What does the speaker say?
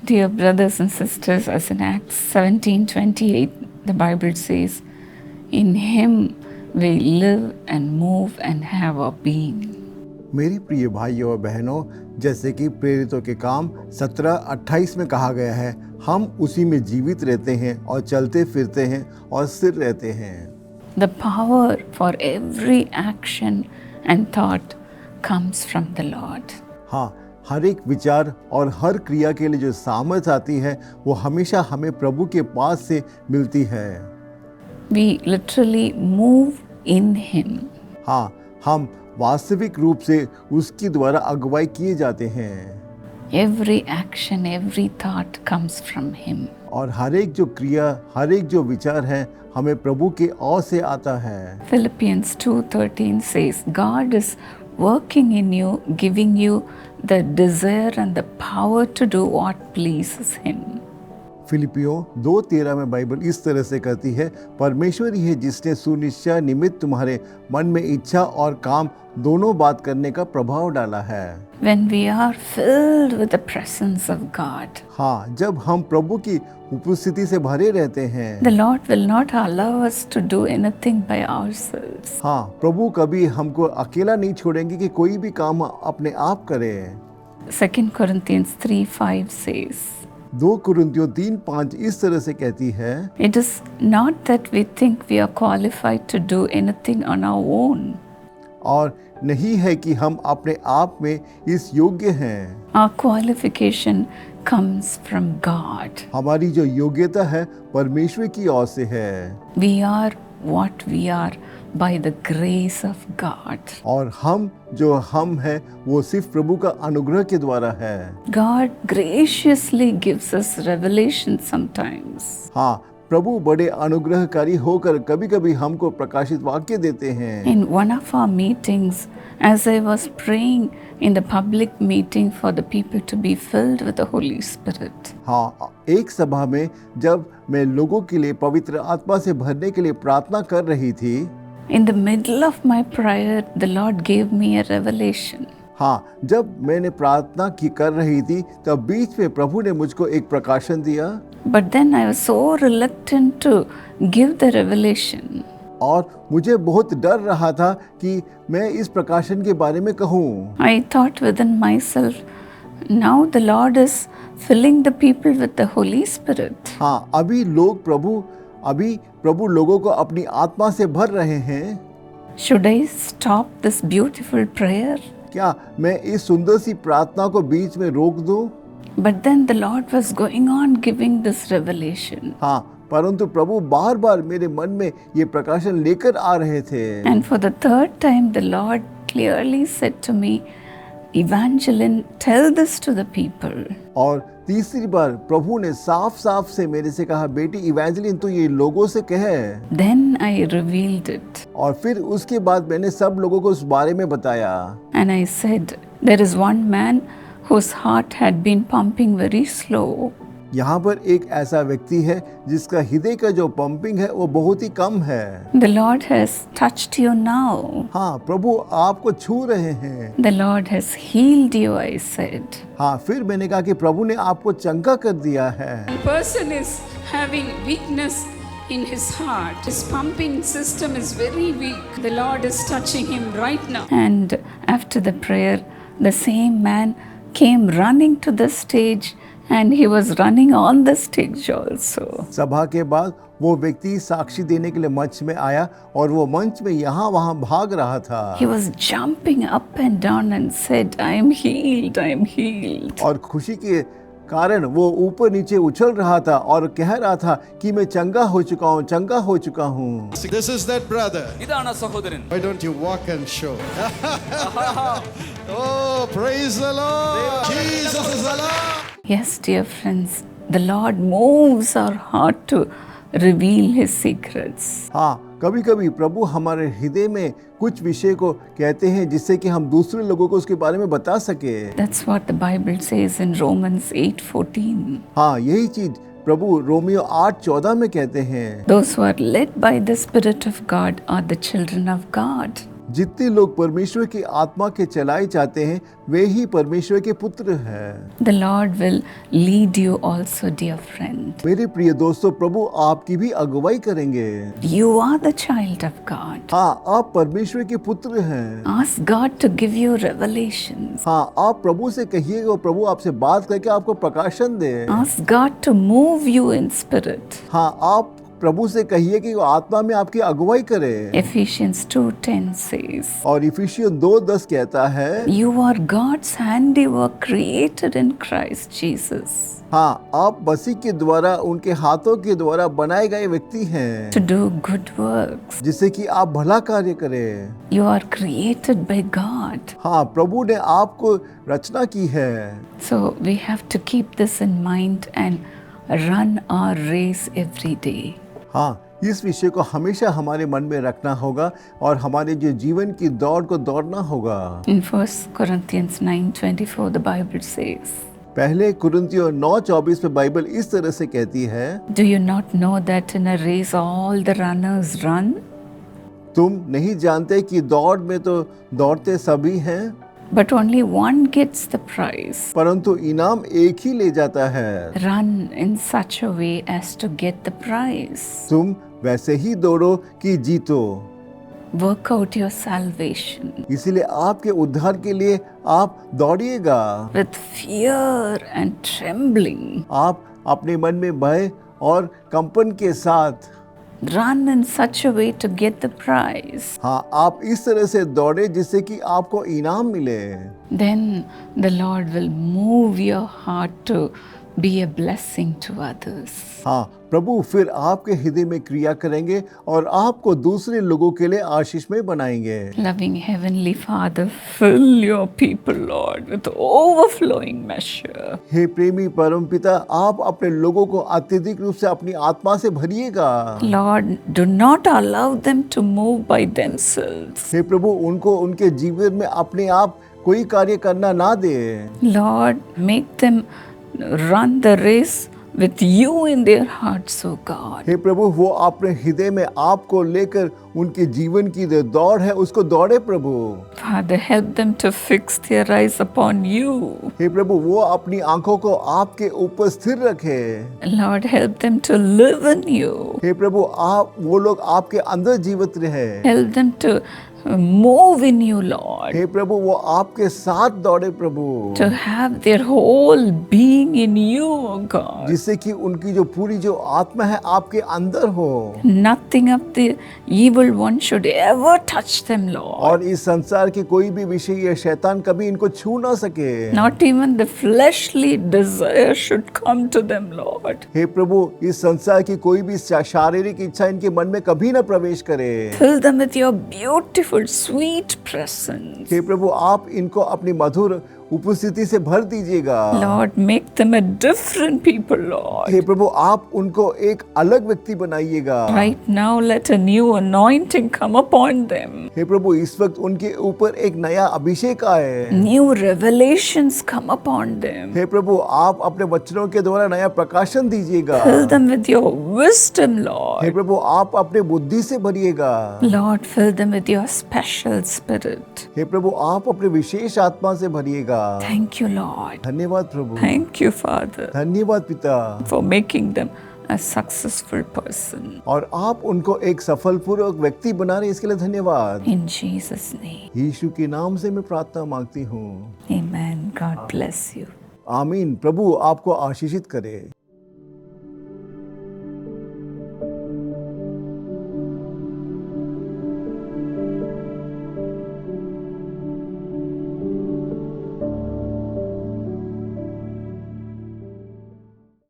Dear brothers and sisters, as in Acts 17:28, the Bible says, "In Him we live and move and have our being." मेरी प्रिय भाइयों और बहनों, जैसे कि प्रेरितों के काम 17:28 में कहा गया है, हम उसी में जीवित रहते हैं और चलते फिरते हैं और स्थिर रहते हैं। The power for every action and thought comes from the Lord. हाँ, हर एक विचार और हर क्रिया के लिए जो सामर्थ्य आती है वो हमेशा हमें प्रभु के पास से मिलती है। We literally move in Him. हाँ, हम वास्तविक रूप से उसके द्वारा अगुवाई किए जाते हैं। Every action, every thought comes from Him. और हर एक जो क्रिया, हर एक जो विचार है, हमें प्रभु के ओर से आता है। Philippians 2:13 says, God is working in you, giving you the desire and the power to do what pleases Him. फिलिपियों 2:13 में बाइबल इस तरह से कहती है, परमेश्वर ही है जिसने सुनिश्चय निमित्त तुम्हारे मन में इच्छा और काम दोनों बात करने का प्रभाव डाला है। When we are filled with the presence of God, हाँ, जब हम प्रभु की उपस्थिति से भरे रहते हैं, the Lord will not allow us to do anything by ourselves. हाँ, प्रभु कभी हमको अकेला नहीं छोड़ेंगे कि कोई भी काम अपने आप करे। 2 Corinthians 3:5 says, 2 कुरिन्थियों 3:5 इस तरह से कहती है, it is not that we think we are qualified to do anything on our own. और नहीं है कि हम अपने आप में इस योग्य हैं। Our qualification comes from God. हमारी जो योग्यता है परमेश्वर की ओर से है। We are what we are by the grace of God. और हम जो हम हैं वो सिर्फ प्रभु का अनुग्रह के द्वारा है। God graciously gives us revelation sometimes. हाँ, प्रभु बड़े अनुग्रहकारी होकर कभी-कभी हमको प्रकाशित वाक्य देते हैं। In one of our meetings, as I was praying in the public meeting for the people to be filled with the Holy Spirit, हाँ, एक सभा में जब मैं लोगों के लिए पवित्र आत्मा से भरने के लिए प्रार्थना कर रही थी, in the middle of my prayer, the Lord gave me a revelation. हाँ, जब मैंने प्रार्थना की कर रही थी तब बीच में प्रभु ने मुझको एक प्रकाशन दिया। But then I was so reluctant to give the revelation. और मुझे बहुत डर रहा था कि मैं इस प्रकाशन के बारे में कहूँ। I thought within myself, now the Lord is filling the people with the Holy Spirit. हाँ, अभी प्रभु लोगों को अपनी आत्मा से भर रहे हैं। Should I stop this beautiful prayer? क्या मैं इस सुंदर सी प्रार्थना को बीच में रोक दूं? But then the Lord was going on giving this revelation. हाँ, परंतु प्रभु बार-बार मेरे मन में ये प्रकाशन लेकर आ रहे थे। And for the third time, the Lord clearly said to me, Evangeline, tell this to the people. और तीसरी बार प्रभु ने साफ-साफ से मेरे से कहा, बेटी इवेंजलिन तू ये लोगों से कह। Then I revealed it. और फिर उसके बाद मैंने सब लोगों को उस बारे में बताया। And I said, there is one man whose heart had been pumping very slow. यहाँ पर एक ऐसा व्यक्ति है जिसका हृदय का जो पंपिंग है वो बहुत ही कम है। The Lord has touched you now. हाँ, प्रभु आपको छू रहे हैं। The Lord has healed you, I said. हाँ, फिर मैंने कहा कि प्रभु ने आपको चंगा कर दिया है। One person is having weakness in his heart. His pumping system is very weak. The Lord is touching him right now. And after the prayer, the same man came running to the stage and he was running on the stage also. सभा के बाद वो व्यक्ति साक्षी देने के लिए मंच में आया और वो मंच में यहाँ वहाँ भाग रहा था। He was jumping up and down and said, I am healed, I am healed. और खुशी के कारण वो ऊपर नीचे उछल रहा था और कह रहा था कि मैं चंगा हो चुका हूँ, चंगा हो चुका हूँ। This is that brother. ഇതാണ് സഹോദരൻ. Why don't you walk and show? Oh, praise the Lord. Jesus is alive. Yes, dear friends, the Lord moves our heart to reveal His secrets. हाँ, कभी-कभी प्रभु हमारे हृदय में कुछ विषय को कहते हैं जिससे कि हम दूसरे लोगों को उसके बारे में बता सके। That's what the Bible says in Romans 8:14. हाँ, यही चीज प्रभु रोमियो 8:14 में कहते हैं। Those who are led by the Spirit of God are the children of God. जितने लोग परमेश्वर की आत्मा के चलाए जाते हैं वे ही परमेश्वर के पुत्र हैं। The Lord will lead you also, dear friend. मेरे प्रिय दोस्तों, प्रभु आपकी भी अगुवाई करेंगे। You are the child of God. हाँ, आप परमेश्वर के पुत्र हैं। Ask God to give you revelations. हाँ, आप प्रभु से कहिएगा, प्रभु आपसे बात करके आपको प्रकाशन दे। Ask God to move you in spirit. हाँ, आप प्रभु से कहिए कि वो आत्मा में आपकी अगुवाई करे। Ephesians 2:10 says, और इफिसियन 2:10 कहता है, You are God's handiwork created in Christ Jesus हाँ, आप मसीह के द्वारा, उनके हाथों के द्वारा बनाए गए व्यक्ति हैं, to do good works. जिससे कि आप भला कार्य करें। You are created by God. हाँ, प्रभु ने आपको रचना की है। So we have to keep this in mind and run our race every day. हाँ, इस विषय को हमेशा हमारे मन में रखना होगा और हमारे जो जीवन की दौड़ को दौड़ना होगा। In 1 Corinthians 9:24 the Bible says, पहले कुरिन्थियों 9:24 में बाइबल इस तरह से कहती है, Do you not know that in a race all the runners run, तुम नहीं जानते कि दौड़ में तो दौड़ते सभी हैं, but only one gets the prize? परंतु इनाम एक ही ले जाता है। Run in such a way as to get the prize. तुम वैसे ही दौड़ो कि जीतो। Work out your salvation इसीलिए आपके उद्धार के लिए आप दौड़िएगा। with fear and trembling. आप अपने मन में भय और कंपन के साथ, Run in such a way to get the prize. हाँ, आप इस तरह से दौड़े जिससे कि आपको इनाम मिले। Then the Lord will move your heart to be a blessing to others. हाँ, प्रभु फिर आपके हृदय में क्रिया करेंगे और आपको दूसरे लोगों के लिए आशीषमय बनाएंगे। Loving Heavenly Father, fill your people, Lord, with overflowing measure. हे प्रेमी परम पिता, आप अपने लोगों को अत्यधिक रूप से अपनी आत्मा से भरिएगा। Lord, do not allow them to move by themselves. हे प्रभु, उनको उनके जीवन में अपने आप कोई कार्य करना ना दे। Lord, make them run the race with you in their hearts, O God. हे प्रभु, वो अपने हृदय में आपको लेकर उनके जीवन की जो दौड़ है उसको दौड़े प्रभु। Father, help them to fix their eyes upon you. हे प्रभु, वो अपनी आंखों को आपके ऊपर स्थिर रखे। Lord, help them to live in you. हे प्रभु, आप वो लोग आपके अंदर जीवित रहे। Help them to move in you, Lord. हे प्रभु, वो आपके साथ दौड़े प्रभु, To have their whole being in you, O God. जिससे कि उनकी जो पूरी जो आत्मा है आपके अंदर हो Nothing of the evil one should ever touch them, Lord. और इस संसार के कोई भी विषय या शैतान कभी इनको छू ना सके। Not even the fleshly desire should come to them, Lord. हे प्रभु, इस संसार की कोई भी शारीरिक इच्छा इनके मन में कभी ना प्रवेश करे। Fill them with your beautiful, sweet presence. हे प्रभु, आप इनको अपनी मधुर उपस्थिति से भर दीजिएगा। Lord, make them a different people, Lord. हे प्रभु, आप उनको एक अलग व्यक्ति बनाइएगा। Right now, let a new anointing come upon them. हे प्रभु, इस वक्त उनके ऊपर एक नया अभिषेक आए। New revelations come upon them. हे प्रभु, आप अपने वचनों के द्वारा नया प्रकाशन दीजिएगा। Fill them with your wisdom, hey Lord. प्रभु, आप अपने बुद्धि से भरिएगा। Lord, fill them with your special spirit. हे प्रभु, आप अपने विशेष आत्मा से भरिएगा। Thank you, Lord. धन्यवाद प्रभु। Thank you, Father, धन्यवाद पिता। for making them a successful person. और आप उनको एक सफलपूर्वक व्यक्ति बना रहे हैं, इसके लिए धन्यवाद। In Jesus' name. यीशु के नाम से मैं प्रार्थना मांगती हूँ। Amen. God bless you. आमीन। प्रभु आपको आशीषित करे।